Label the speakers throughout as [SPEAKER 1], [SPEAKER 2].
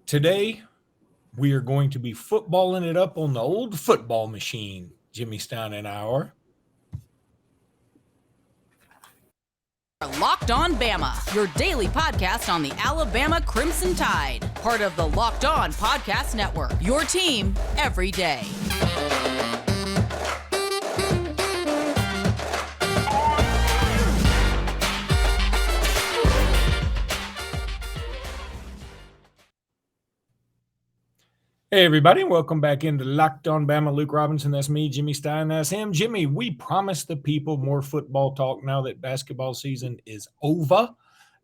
[SPEAKER 1] Today, we are going to be footballing it up on the old football machine, Jimmy Stein and I are.
[SPEAKER 2] Locked On Bama, your daily podcast on the Alabama Crimson Tide. Part of the Locked On Podcast Network, your team every day.
[SPEAKER 1] Hey, everybody. Welcome back into Locked On Bama. Luke Robinson, that's me. Jimmy Stein, that's him. Jimmy, we promised the people more football talk now that basketball season is over,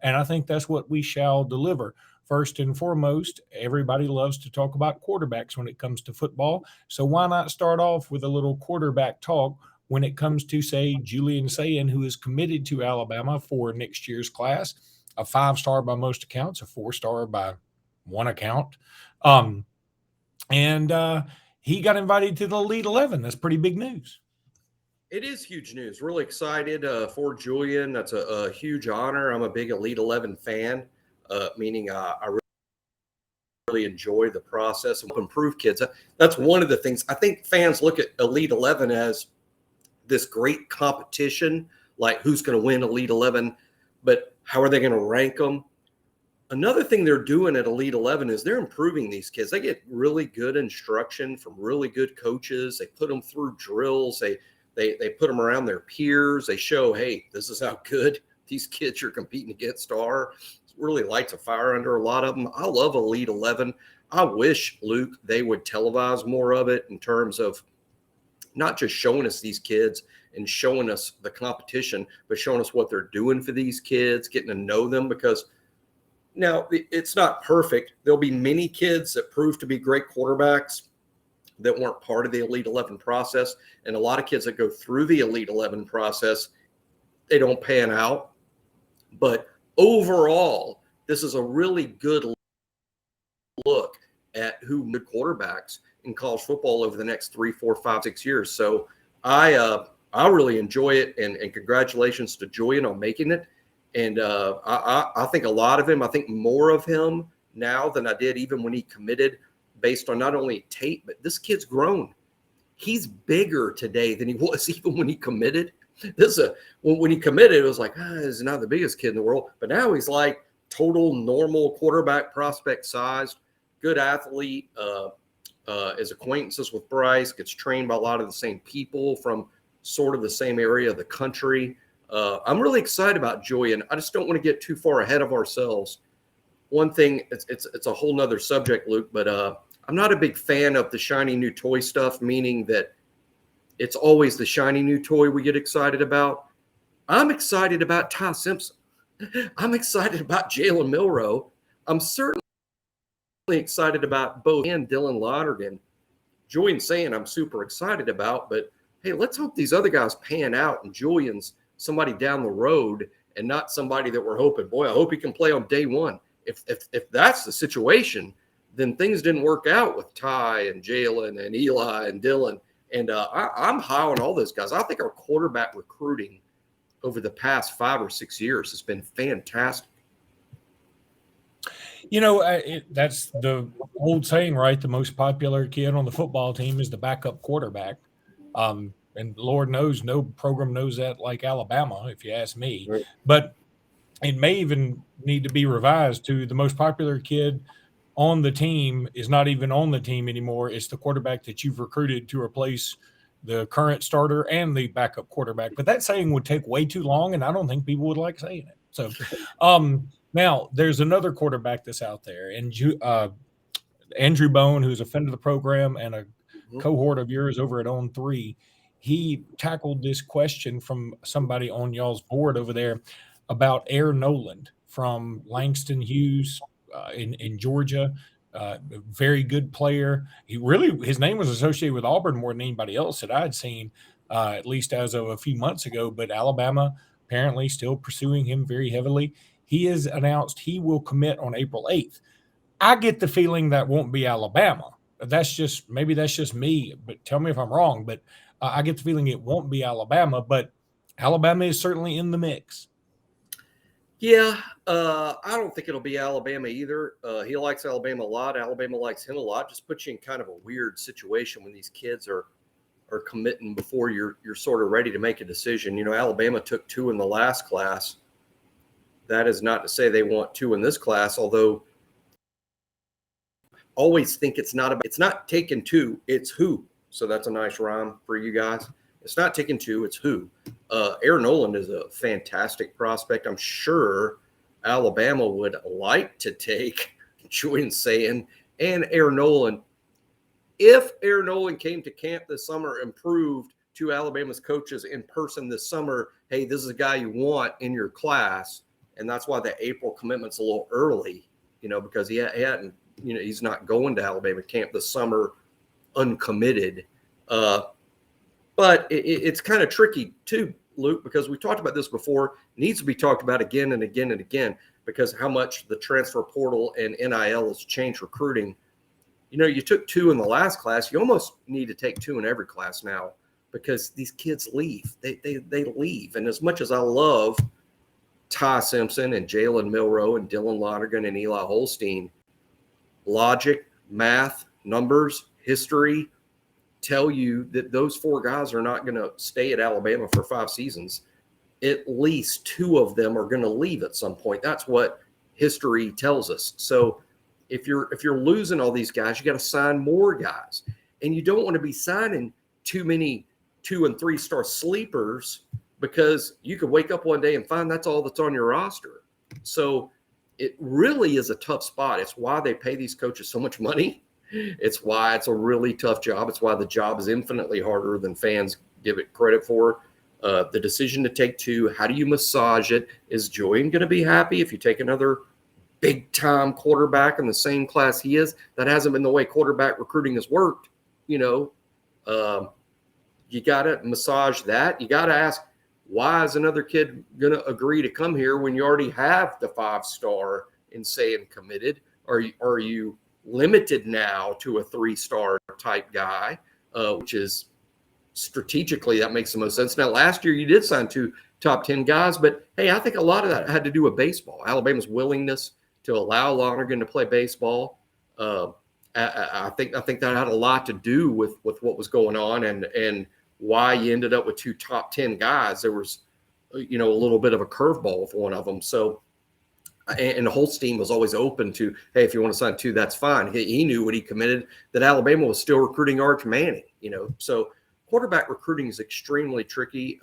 [SPEAKER 1] and I think that's what we shall deliver. First and foremost, everybody loves to talk about quarterbacks when it comes to football, so why not start off with a little quarterback talk when it comes to, say, Julian Sayin, who is committed to Alabama for next year's class, a 5-star by most accounts, a 4-star by one account. And he got invited to the Elite 11. That's pretty big news.
[SPEAKER 3] It is huge news. Really excited for Julian. That's a huge honor. I'm a big Elite 11 fan, meaning I really enjoy the process and improve kids. That's one of the things. I think fans look at Elite 11 as this great competition, like who's going to win Elite 11, but how are they going to rank them? Another thing they're doing at Elite 11 is they're improving these kids. They get really good instruction from really good coaches. They put them through drills. They put them around their peers. They show, hey, this is how good these kids you're competing against are. It really lights a fire under a lot of them. I love Elite 11. I wish, Luke, they would televise more of it in terms of not just showing us these kids and showing us the competition, but showing us what they're doing for these kids, getting to know them, because now, it's not perfect. There'll be many kids that prove to be great quarterbacks that weren't part of the Elite 11 process. And a lot of kids that go through the Elite 11 process, they don't pan out. But overall, this is a really good look at who good quarterbacks in college football over the next 3, 4, 5, 6 years. So I really enjoy it. And congratulations to Julian on making it. And I think a lot of him, I think more of him now than I did even when he committed, based on not only tape, but this kid's grown. He's bigger today than he was even when he committed. When he committed, it was like, he's not the biggest kid in the world. But now he's like total normal quarterback prospect sized, good athlete, is acquaintances with Bryce, gets trained by a lot of the same people from sort of the same area of the country. I'm really excited about Julian. I just don't want to get too far ahead of ourselves. One thing, it's a whole nother subject, Luke, but I'm not a big fan of the shiny new toy stuff, meaning that it's always the shiny new toy we get excited about. I'm excited about Ty Simpson. I'm excited about Jalen Milroe. I'm certainly excited about both and Dylan Lonergan. Julian saying I'm super excited about, but hey, let's hope these other guys pan out and Julian's somebody down the road and not somebody that we're hoping, boy, I hope he can play on day one. If that's the situation, then things didn't work out with Ty and Jalen and Eli and Dylan. And I'm high on all those guys. I think our quarterback recruiting over the past 5 or 6 years has been fantastic.
[SPEAKER 1] You know, that's the old saying, right? The most popular kid on the football team is the backup quarterback. And Lord knows no program knows that like Alabama, if you ask me.
[SPEAKER 3] Right.
[SPEAKER 1] But it may even need to be revised to the most popular kid on the team is not even on the team anymore. It's the quarterback that you've recruited to replace the current starter and the backup quarterback. But that saying would take way too long, and I don't think people would like saying it. So now there's another quarterback that's out there, and Andrew Bone, who's a friend of the program and a cohort of yours over at On 3, he tackled this question from somebody on y'all's board over there about Air Noland from Langston Hughes in Georgia. Very good player. His name was associated with Auburn more than anybody else that I'd seen, at least as of a few months ago. But Alabama apparently still pursuing him very heavily. He has announced he will commit on April 8th. I get the feeling that won't be Alabama. Maybe that's just me, but tell me if I'm wrong. But I get the feeling it won't be Alabama, but Alabama is certainly in the mix.
[SPEAKER 3] Yeah, I don't think it'll be Alabama either. He likes Alabama a lot. Alabama likes him a lot. Just puts you in kind of a weird situation when these kids are committing before you're sort of ready to make a decision. You know, Alabama took 2 in the last class. That is not to say they want 2 in this class, although always think it's not taking 2, it's who. So that's a nice rhyme for you guys. It's not taking 2, it's who. Aaron Noland is a fantastic prospect. I'm sure Alabama would like to take Julian Sayin and Aaron Noland. If Aaron Noland came to camp this summer and proved to Alabama's coaches in person this summer, hey, this is a guy you want in your class, and that's why the April commitment's a little early, you know, because he hadn't, you know, he's not going to Alabama camp this summer uncommitted. But it's kind of tricky too, Luke, because we talked about this before. It needs to be talked about again and again and again, because how much the transfer portal and NIL has changed recruiting. You know, you took 2 in the last class. You almost need to take 2 in every class now, because these kids leave. They leave. And as much as I love Ty Simpson and Jalen Milroe and Dylan Lonergan and Eli Holstein, logic, math, numbers, history tell you that those 4 guys are not going to stay at Alabama for 5 seasons. At least 2 of them are going to leave at some point. That's what history tells us. So if you're losing all these guys, you got to sign more guys. And you don't want to be signing too many 2- and 3-star sleepers, because you could wake up one day and find that's all that's on your roster. So it really is a tough spot. It's why they pay these coaches so much money. It's why it's a really tough job. It's why the job is infinitely harder than fans give it credit for. The decision to take 2, how do you massage it? Is Julian going to be happy if you take another big-time quarterback in the same class he is? That hasn't been the way quarterback recruiting has worked. You know, you got to massage that. You got to ask, why is another kid going to agree to come here when you already have the 5-star in saying committed? Are you limited now to a 3-star type guy, which is strategically, that makes the most sense. Now, last year you did sign 2 top 10 guys, but hey, I think a lot of that had to do with baseball. Alabama's willingness to allow Lonergan to play baseball. I think that had a lot to do with what was going on and why you ended up with 2 top 10 guys. There was, you know, a little bit of a curveball with one of them. So, and Holstein was always open to, hey, if you want to sign 2, that's fine. He knew when he committed that Alabama was still recruiting Arch Manning, you know. So quarterback recruiting is extremely tricky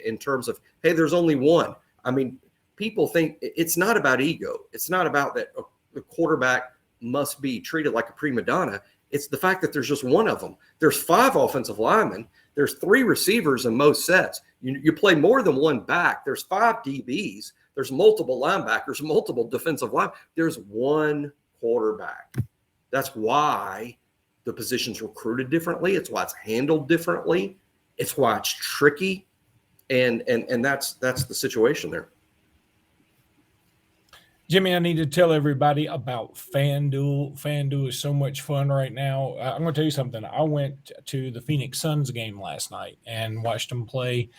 [SPEAKER 3] in terms of, hey, there's only one. I mean, people think it's not about ego. It's not about that the quarterback must be treated like a prima donna. It's the fact that there's just one of them. There's 5 offensive linemen. There's 3 receivers in most sets. You play more than one back. There's 5 DBs. There's multiple linebackers, multiple defensive line. There's one quarterback. That's why the position's recruited differently. It's why it's handled differently. It's why it's tricky. And that's the situation there.
[SPEAKER 1] Jimmy, I need to tell everybody about FanDuel. FanDuel is so much fun right now. I'm going to tell you something. I went to the Phoenix Suns game last night and watched them play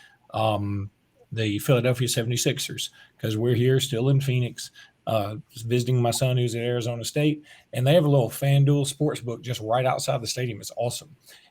[SPEAKER 1] the Philadelphia 76ers, because we're here still in Phoenix, visiting my son who's at Arizona State, and they have a little FanDuel sportsbook just right outside the stadium. It's awesome.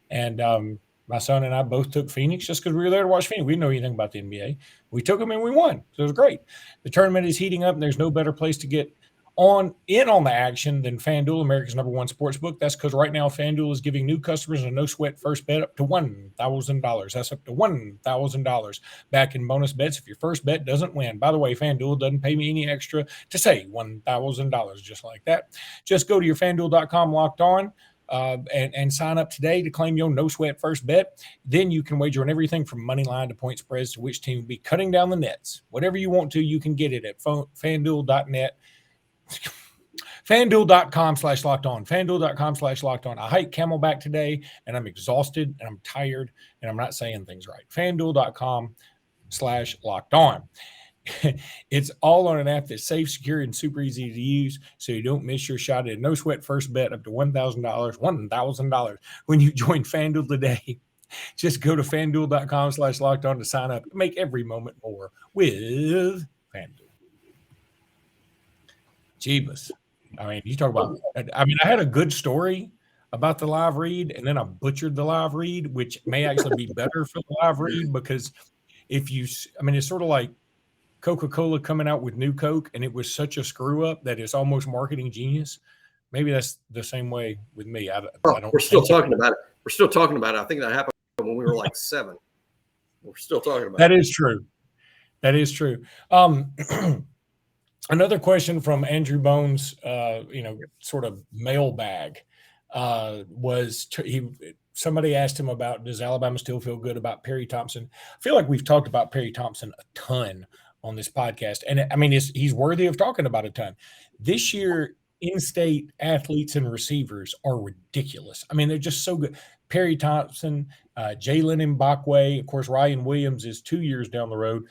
[SPEAKER 1] And my son and I both took Phoenix just because we were there to watch Phoenix. We didn't know anything about the NBA. We took them and we won. So it was great. The tournament is heating up, and there's no better place to get on the action than FanDuel, America's #1 sportsbook. That's because right now FanDuel is giving new customers a no-sweat first bet up to $1,000. That's up to $1,000 back in bonus bets if your first bet doesn't win. By the way, FanDuel doesn't pay me any extra to say $1,000, just like that. Just go to your FanDuel.com locked on. And sign up today to claim your no-sweat first bet. Then you can wager on everything from money line to point spreads to which team will be cutting down the nets. Whatever you want to, you can get it at FanDuel.net. FanDuel.com/locked-on. FanDuel.com/locked-on. I hiked Camelback today, and I'm exhausted, and I'm tired, and I'm not saying things right. FanDuel.com/locked-on. It's all on an app that's safe, secure, and super easy to use, so you don't miss your shot at a no-sweat first bet up to $1,000 when you join FanDuel today. Just go to FanDuel.com/locked-on to sign up. Make every moment more with FanDuel. Jeebus. I mean, you talk about – I mean, I had a good story about the live read, and then I butchered the live read, which may actually be better for the live read because if you – I mean, it's sort of like Coca-Cola coming out with new Coke, and it was such a screw-up that it's almost marketing genius. Maybe that's the same way with me. I don't
[SPEAKER 3] We're still talking about it. We're still talking about it. I think that happened when we were like 7. We're still talking about it.
[SPEAKER 1] That is true. That is true. Another question from Andrew Bones, sort of mailbag, was somebody asked him about, does Alabama still feel good about Perry Thompson? I feel like we've talked about Perry Thompson a ton on this podcast. And I mean, he's worthy of talking about a ton. This year, in-state athletes and receivers are ridiculous. I mean, they're just so good. Perry Thompson, Jalen Mbakwe, of course, Ryan Williams is 2 years down the road.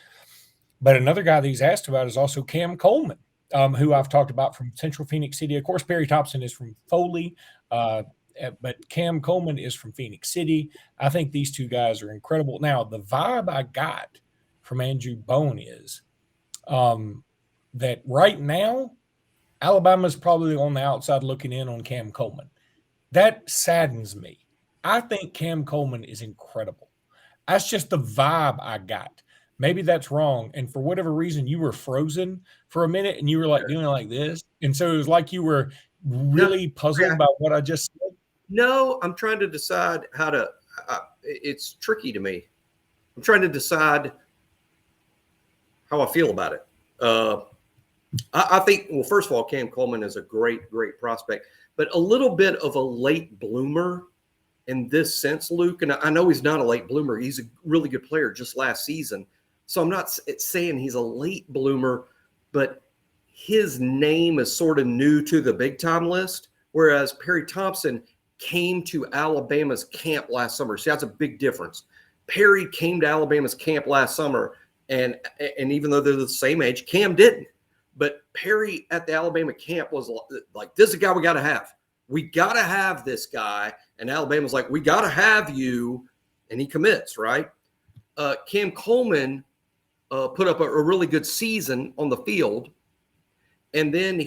[SPEAKER 1] But another guy that he's asked about is also Cam Coleman, who I've talked about from Central Phoenix City. Of course, Perry Thompson is from Foley, but Cam Coleman is from Phoenix City. I think these two guys are incredible. Now, the vibe I got from Andrew Bone is that right now, Alabama's probably on the outside looking in on Cam Coleman. That saddens me. I think Cam Coleman is incredible. That's just the vibe I got. Maybe that's wrong. And for whatever reason, you were frozen for a minute and you were like doing it like this. And so it was like you were really puzzled about what I just said.
[SPEAKER 3] No, I'm trying to decide how to it's tricky to me. I'm trying to decide how I feel about it. I think, well, first of all, Cam Coleman is a great, great prospect, but a little bit of a late bloomer in this sense, Luke. And I know he's not a late bloomer. He's a really good player just last season. So I'm not saying he's a late bloomer, but his name is sort of new to the big time list, whereas Perry Thompson came to Alabama's camp last summer. See, that's a big difference. Perry came to Alabama's camp last summer, and even though they're the same age, Cam didn't. But Perry at the Alabama camp was like, this is a guy we got to have. We got to have this guy. And Alabama's like, we got to have you. And he commits, right? Cam Coleman put up a really good season on the field. And then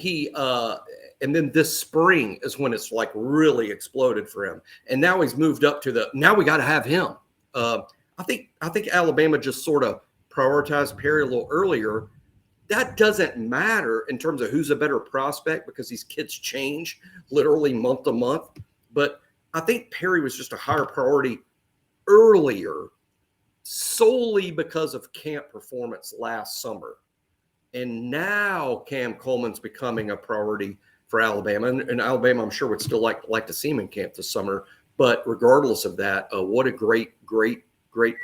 [SPEAKER 3] and then this spring is when it's like really exploded for him. And now he's moved up to now we got to have him. I think Alabama just sort of prioritized Perry a little earlier. That doesn't matter in terms of who's a better prospect because these kids change literally month to month. But I think Perry was just a higher priority earlier solely because of camp performance last summer. And now Cam Coleman's becoming a priority for Alabama. And Alabama, I'm sure, would still like to see him in camp this summer. But regardless of that, what a great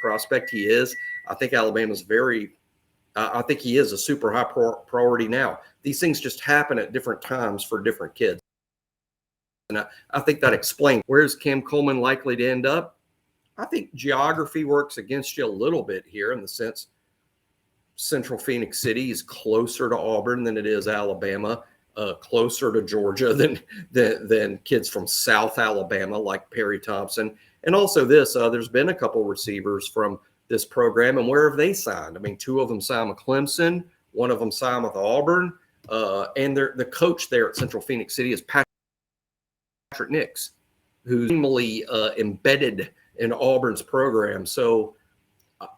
[SPEAKER 3] prospect he is. I think Alabama's I think he is a super high priority now. These things just happen at different times for different kids. And I think that explains where's Cam Coleman likely to end up. I think geography works against you a little bit here in the sense Central Phoenix City is closer to Auburn than it is Alabama, closer to Georgia than kids from South Alabama like Perry Thompson. And also there's been a couple receivers from this program, and where have they signed? I mean, 2 of them signed with Clemson, 1 of them signed with Auburn, and the coach there at Central Phoenix City is Patrick Nix, who's normally embedded in Auburn's program. So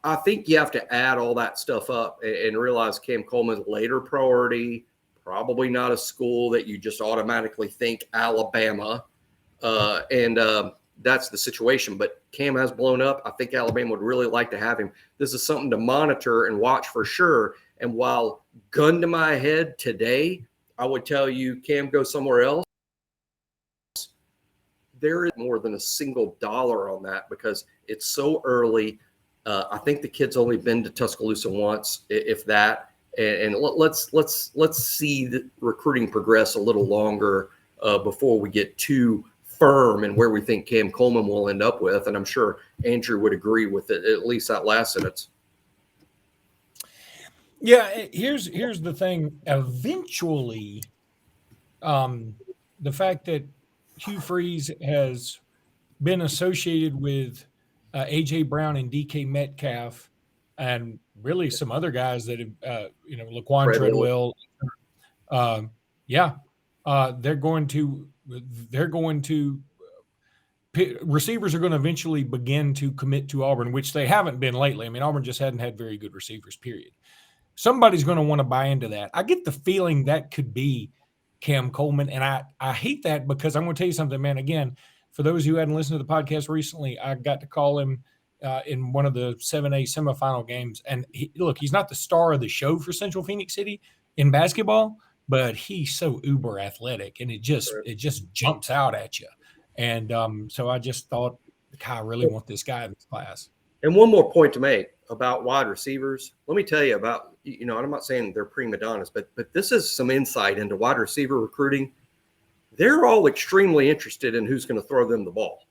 [SPEAKER 3] I think you have to add all that stuff up and realize Cam Coleman's later priority, probably not a school that you just automatically think Alabama, and that's the situation. But Cam has blown up. I think Alabama would really like to have him. This is something to monitor and watch for sure. And while gun to my head today, I would tell you Cam goes somewhere else. There is more than a single dollar on that because it's so early. I think the kid's only been to Tuscaloosa once, if that. And let's see the recruiting progress a little longer before we get too firm and where we think Cam Coleman will end up with. And I'm sure Andrew would agree with it, at least that last sentence.
[SPEAKER 1] Yeah, here's the thing. Eventually, the fact that Hugh Freeze has been associated with A.J. Brown and D.K. Metcalf and really some other guys that have, Laquan Treadwell, Yeah. They're going to receivers are going to eventually begin to commit to Auburn, which they haven't been lately. I mean, Auburn just hadn't had very good receivers, period. Somebody's going to want to buy into that. I get the feeling that could be Cam Coleman, and I hate that because I'm going to tell you something, man. Again, for those who hadn't listened to the podcast recently, I got to call him in one of the 7A semifinal games. And he's not the star of the show for Central Phoenix City in basketball, but he's so uber athletic, and it just jumps out at you. And so I just thought, I really want this guy in this class.
[SPEAKER 3] And one more point to make about wide receivers. Let me tell you about, I'm not saying they're prima donnas, but this is some insight into wide receiver recruiting. They're all extremely interested in who's going to throw them the ball.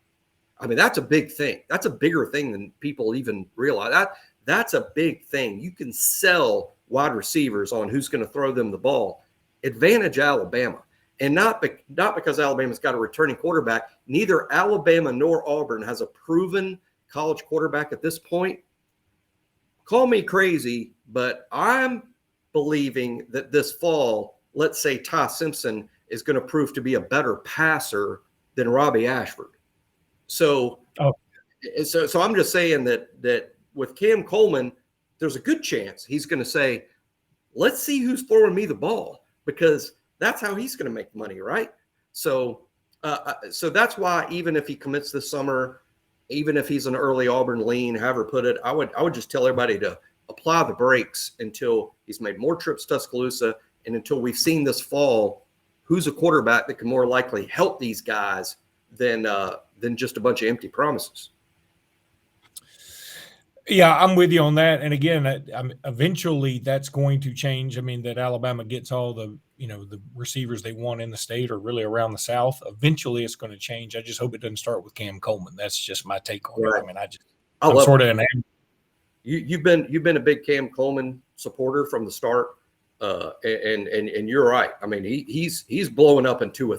[SPEAKER 3] I mean, that's a big thing. That's a bigger thing than people even realize. That's a big thing. You can sell wide receivers on who's going to throw them the ball. Advantage Alabama. And not because Alabama's got a returning quarterback. Neither Alabama nor Auburn has a proven college quarterback at this point. Call me crazy, but I'm believing that this fall, let's say Ty Simpson is going to prove to be a better passer than Robbie Ashford. So I'm just saying that with Cam Coleman, there's a good chance he's going to say, let's see who's throwing me the ball, because that's how he's going to make money, right? So that's why even if he commits this summer, even if he's an early Auburn lean, however put it, I would just tell everybody to apply the brakes until he's made more trips to Tuscaloosa and until we've seen this fall who's a quarterback that can more likely help these guys than just a bunch of empty promises.
[SPEAKER 1] Yeah, I'm with you on that. And again, eventually that's going to change. I mean, that Alabama gets all the receivers they want in the state or really around the South. Eventually it's going to change. I just hope it doesn't start with Cam Coleman. That's just my take on it. I mean, I'm sort of enamored.
[SPEAKER 3] You've been a big Cam Coleman supporter from the start. And you're right. I mean, he's blowing up into a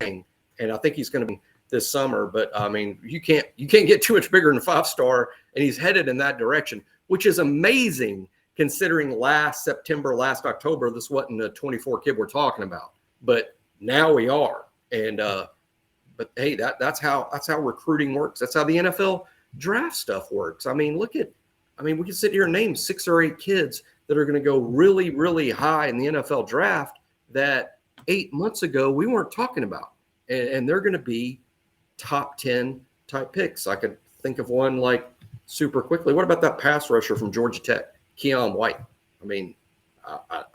[SPEAKER 3] thing, and I think he's going to be this summer. But I mean, you can't get too much bigger than a 5-star, and he's headed in that direction, which is amazing considering last October this wasn't a 24 kid we're talking about, but now we are. And but hey, that's how recruiting works. That's how the NFL draft stuff works. I mean, we can sit here and name 6 or 8 kids that are going to go really, really high in the NFL draft that 8 months ago we weren't talking about. And they're going to be top 10 type picks. I could think of one like super quickly. What about that pass rusher from Georgia Tech, Keon White? I mean,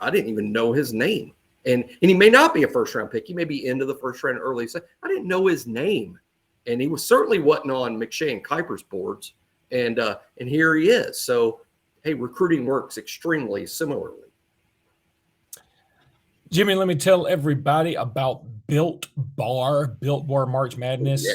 [SPEAKER 3] I didn't even know his name. And he may not be a first-round pick. He may be into the first round early. So I didn't know his name. And he certainly wasn't on McShay and Kuiper's boards. And here he is. So, hey, recruiting works extremely similarly.
[SPEAKER 1] Jimmy, let me tell everybody about Built Bar March Madness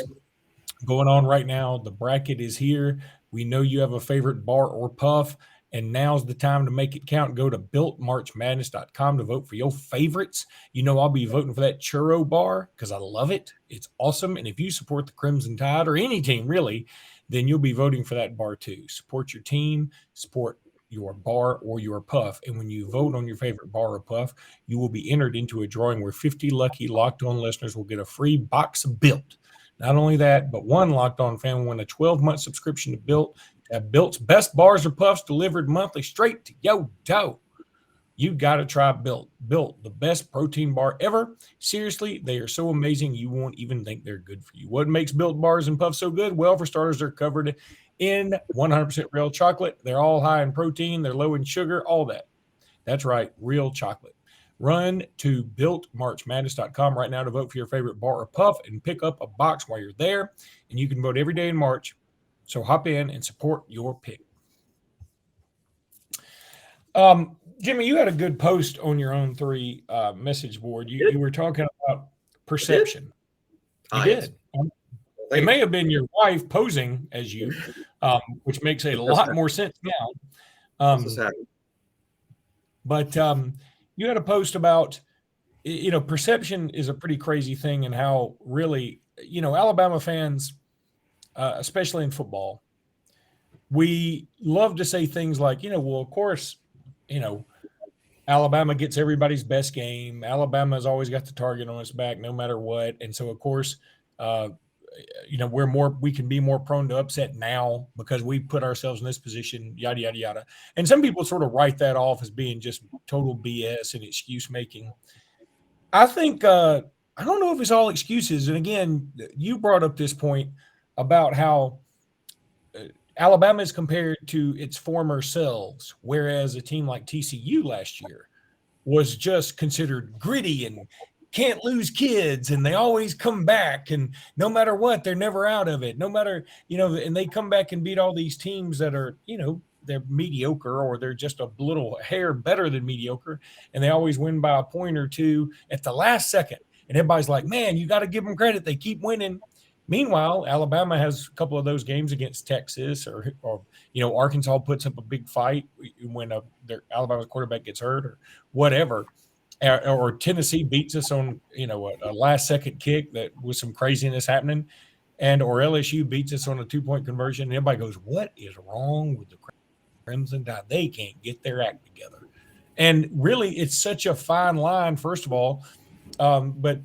[SPEAKER 1] going on right now. The bracket is here. We know you have a favorite bar or puff, and now's the time to make it count. Go to builtmarchmadness.com to vote for your favorites. I'll be voting for that churro bar because I love it. It's awesome. And if you support the Crimson Tide or any team really, then you'll be voting for that bar too. Support your team, support your bar or your puff. And when you vote on your favorite bar or puff, you will be entered into a drawing where 50 lucky Locked On listeners will get a free box of Built. Not only that, but one Locked On fan will win a 12-month subscription to Built to have Built's best bars or puffs delivered monthly straight to your door. You got to try Built. Built, the best protein bar ever. Seriously, they are so amazing you won't even think they're good for you. What makes Built bars and puffs so good? Well, for starters, they're covered in 100% real chocolate. They're all high in protein. They're low in sugar, all that. That's right, real chocolate. Run to builtmarchmadness.com right now to vote for your favorite bar or puff and pick up a box while you're there. And you can vote every day in March. So hop in and support your pick. Jimmy, you had a good post on your own 3 message board. You were talking about perception. You did. It may have been your wife posing as you, which makes a lot more sense now. But you had a post about, perception is a pretty crazy thing, and how really, Alabama fans, especially in football, we love to say things like, well, of course, Alabama gets everybody's best game. Alabama's always got the target on its back no matter what. And so, of course, we can be more prone to upset now because we put ourselves in this position, yada, yada, yada. And some people sort of write that off as being just total BS and excuse making. I think, I don't know if it's all excuses. And again, you brought up this point about how Alabama is compared to its former selves, whereas a team like TCU last year was just considered gritty and can't lose kids, and they always come back, and no matter what, they're never out of it. No matter, and they come back and beat all these teams that are, they're mediocre or they're just a little hair better than mediocre, and they always win by a point or two at the last second. And everybody's like, man, you got to give them credit. They keep winning. Meanwhile, Alabama has a couple of those games against Texas or Arkansas puts up a big fight when their Alabama quarterback gets hurt or whatever. Or Tennessee beats us on, a last-second kick that was some craziness happening. Or LSU beats us on a 2-point conversion. And everybody goes, what is wrong with the Crimson Tide? They can't get their act together. And really, it's such a fine line, first of all. But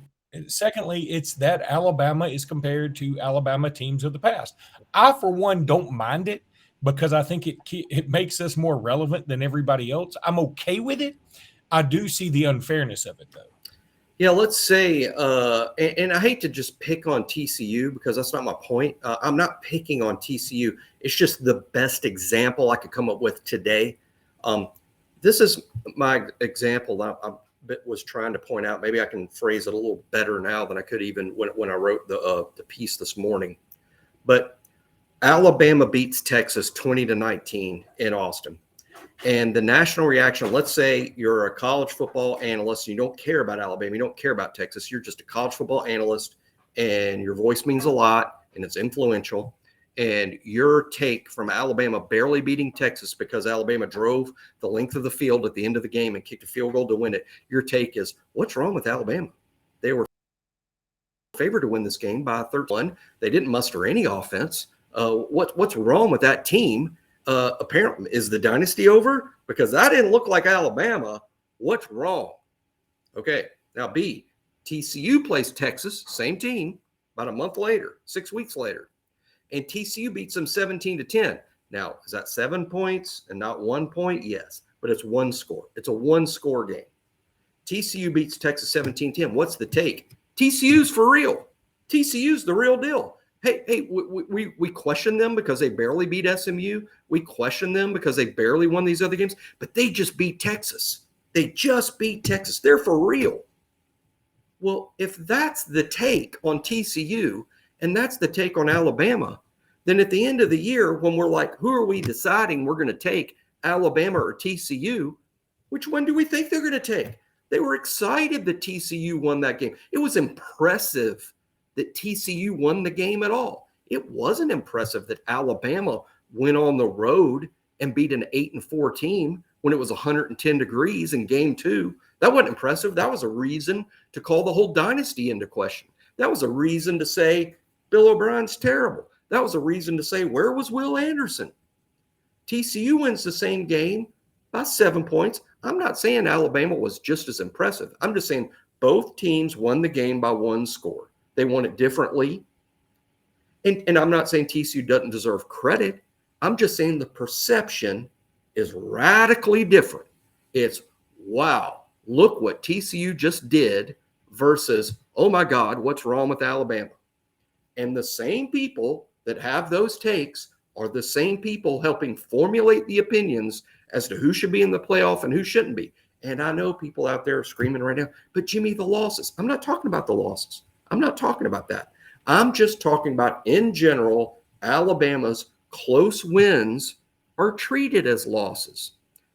[SPEAKER 1] secondly, it's that Alabama is compared to Alabama teams of the past. I, for one, don't mind it because I think it makes us more relevant than everybody else. I'm okay with it. I do see the unfairness of it, though.
[SPEAKER 3] Yeah, let's say, and I hate to just pick on TCU because that's not my point. I'm not picking on TCU. It's just the best example I could come up with today. This is my example that I was trying to point out. Maybe I can phrase it a little better now than I could even when I wrote the piece this morning. But Alabama beats Texas 20-19 in Austin. And the national reaction, let's say you're a college football analyst, you don't care about Alabama, you don't care about Texas, you're just a college football analyst, and your voice means a lot, and it's influential. And your take from Alabama barely beating Texas because Alabama drove the length of the field at the end of the game and kicked a field goal to win it. Your take is, what's wrong with Alabama? They were favored to win this game by 31. They didn't muster any offense. What's wrong with that team? Apparently, is the dynasty over? Because that didn't look like Alabama. What's wrong? Okay, now B, TCU plays Texas, same team, about a month later, 6 weeks later. And TCU beats them 17-10. Now, is that 7 points and not 1 point? Yes, but it's one score. It's a one-score game. TCU beats Texas 17-10. What's the take? TCU's for real. TCU's the real deal. Hey, we question them because they barely beat SMU. We question them because they barely won these other games, but they just beat Texas. They just beat Texas. They're for real. Well, if that's the take on TCU and that's the take on Alabama, then at the end of the year, when we're like, who are we deciding we're going to take, Alabama or TCU, which one do we think they're going to take? They were excited that TCU won that game. It was impressive that TCU won the game at all. It wasn't impressive that Alabama went on the road and beat an 8-4 team when it was 110 degrees in game 2. That wasn't impressive. That was a reason to call the whole dynasty into question. That was a reason to say Bill O'Brien's terrible. That was a reason to say, where was Will Anderson? TCU wins the same game by 7 points. I'm not saying Alabama was just as impressive. I'm just saying both teams won the game by one score. They won it differently. And I'm not saying TCU doesn't deserve credit. I'm just saying the perception is radically different. It's, wow, look what TCU just did versus, oh my God, what's wrong with Alabama? And the same people that have those takes are the same people helping formulate the opinions as to who should be in the playoff and who shouldn't be. And I know people out there are screaming right now, but Jimmy, the losses. I'm not talking about the losses. I'm not talking about that. I'm just talking about, in general, Alabama's close wins are treated as losses.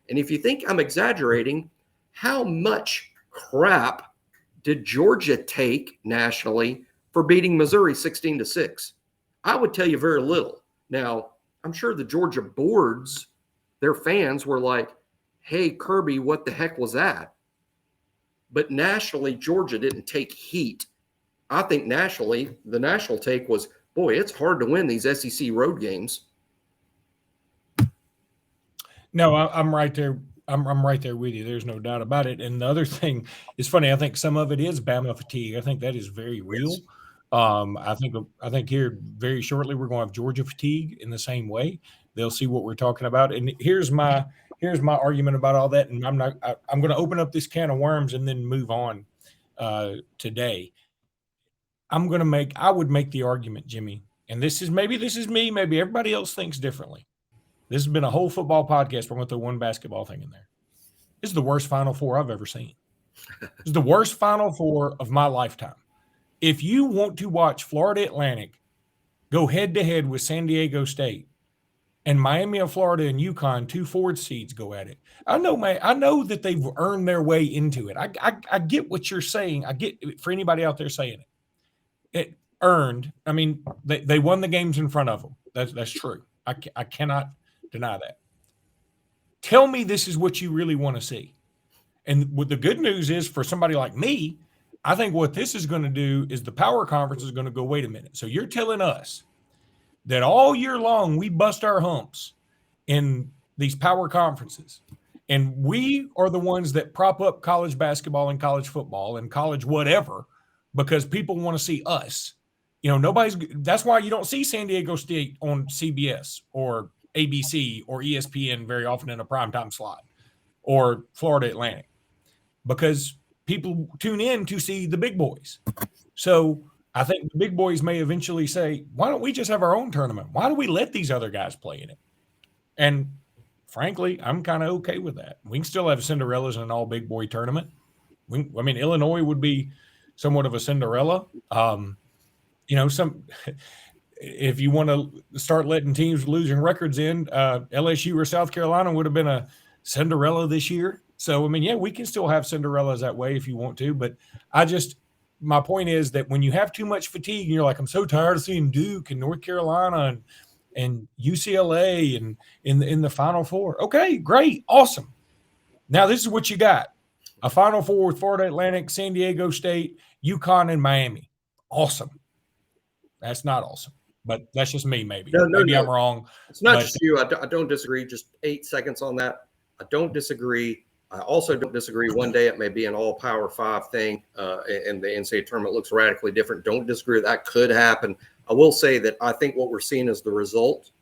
[SPEAKER 3] And if you think I'm exaggerating, how much crap did Georgia take nationally for beating Missouri 16-6? I would tell you very little. Now, I'm sure the Georgia boards, their fans were like, hey, Kirby, what the heck was that? But nationally, Georgia didn't take heat. I think nationally, the national take was, boy, it's hard to win these SEC road games.
[SPEAKER 1] No, I'm right there. I'm right there with you. There's no doubt about it. And the other thing is funny. I think some of it is Bama fatigue. I think that is very real.
[SPEAKER 3] Yes.
[SPEAKER 1] I think here very shortly we're going to have Georgia fatigue in the same way. They'll see what we're talking about. And here's my argument about all that. And I'm going to open up this can of worms and then move on today. I would make the argument, Jimmy, and this is me, maybe everybody else thinks differently. This has been a whole football podcast. We're going to throw one basketball thing in there. This is the worst Final Four I've ever seen. This is the worst Final Four of my lifetime. If you want to watch Florida Atlantic go head-to-head with San Diego State and Miami of Florida and UConn, 2 forward seeds go at it, I know that they've earned their way into it. I get what you're saying. I get for anybody out there saying it earned. I mean, they won the games in front of them. That's true. I cannot deny that. Tell me this is what you really want to see. And what the good news is for somebody like me, I think what this is going to do is the power conference is going to go, wait a minute. So you're telling us that all year long we bust our humps in these power conferences, and we are the ones that prop up college basketball and college football and college whatever because people want to see us. You know, that's why you don't see San Diego State on CBS or ABC or ESPN very often in a primetime slot or Florida Atlantic, because people tune in to see the big boys. So I think the big boys may eventually say, why don't we just have our own tournament? Why do we let these other guys play in it? And frankly, I'm kind of okay with that. We can still have Cinderellas in an all big boy tournament. Illinois would be somewhat of a Cinderella. If you want to start letting teams losing records in, LSU or South Carolina would have been a Cinderella this year. So, we can still have Cinderellas that way if you want to. But my point is that when you have too much fatigue and you're like, I'm so tired of seeing Duke and North Carolina and UCLA and in the Final Four. Okay, great, awesome. Now this is what you got. A Final Four with Florida Atlantic, San Diego State, UConn, and Miami. Awesome. That's not awesome. But that's just me, maybe. No. I'm wrong.
[SPEAKER 3] It's not just you. I don't disagree. Just 8 seconds on that. I don't disagree. I also don't disagree. One day it may be an all Power 5 thing, and the NCAA tournament looks radically different. Don't disagree. That could happen. I will say that I think what we're seeing is the result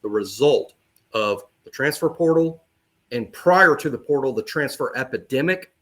[SPEAKER 3] of the transfer portal, and prior to the portal, the transfer epidemic.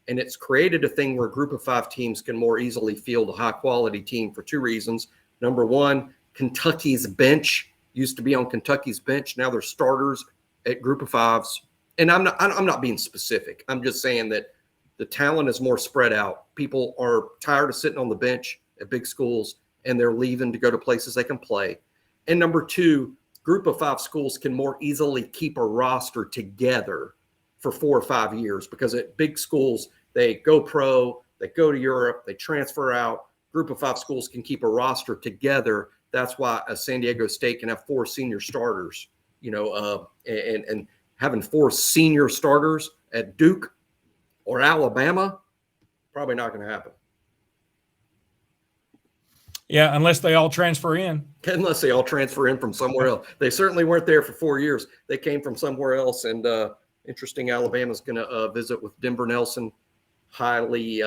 [SPEAKER 3] And it's created a thing where a group of 5 teams can more easily field a high-quality team for 2 reasons. Number one, Kentucky's bench used to be on Kentucky's bench. Now they're starters at group of 5s. And I'm not being specific. I'm just saying that the talent is more spread out. People are tired of sitting on the bench at big schools, and they're leaving to go to places they can play. And number 2, group of 5 schools can more easily keep a roster together for 4 or 5 years, because at big schools, they go pro, they go to Europe, they transfer out. Group of 5 schools can keep a roster together. That's why a San Diego State can have 4 senior starters, and having 4 senior starters at Duke or Alabama, probably not going to happen.
[SPEAKER 1] Yeah, unless they all transfer in.
[SPEAKER 3] Unless they all transfer in from somewhere else. They certainly weren't there for 4 years. They came from somewhere else. And interesting, Alabama's going to visit with Denver Nelson, highly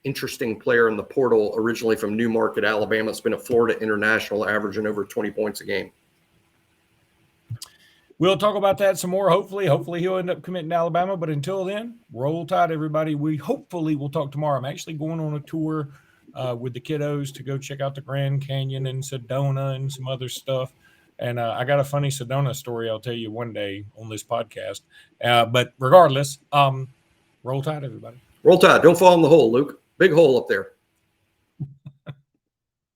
[SPEAKER 3] interesting player in the portal, originally from Newmarket, Alabama. It's been a Florida international, averaging over 20 points a game.
[SPEAKER 1] We'll talk about that some more. Hopefully he'll end up committing to Alabama. But until then, roll tide, everybody. We hopefully will talk tomorrow. I'm actually going on a tour with the kiddos to go check out the Grand Canyon and Sedona and some other stuff. And I got a funny Sedona story I'll tell you one day on this podcast. But regardless, roll tide, everybody.
[SPEAKER 3] Roll tide. Don't fall in the hole, Luke. Big hole up there.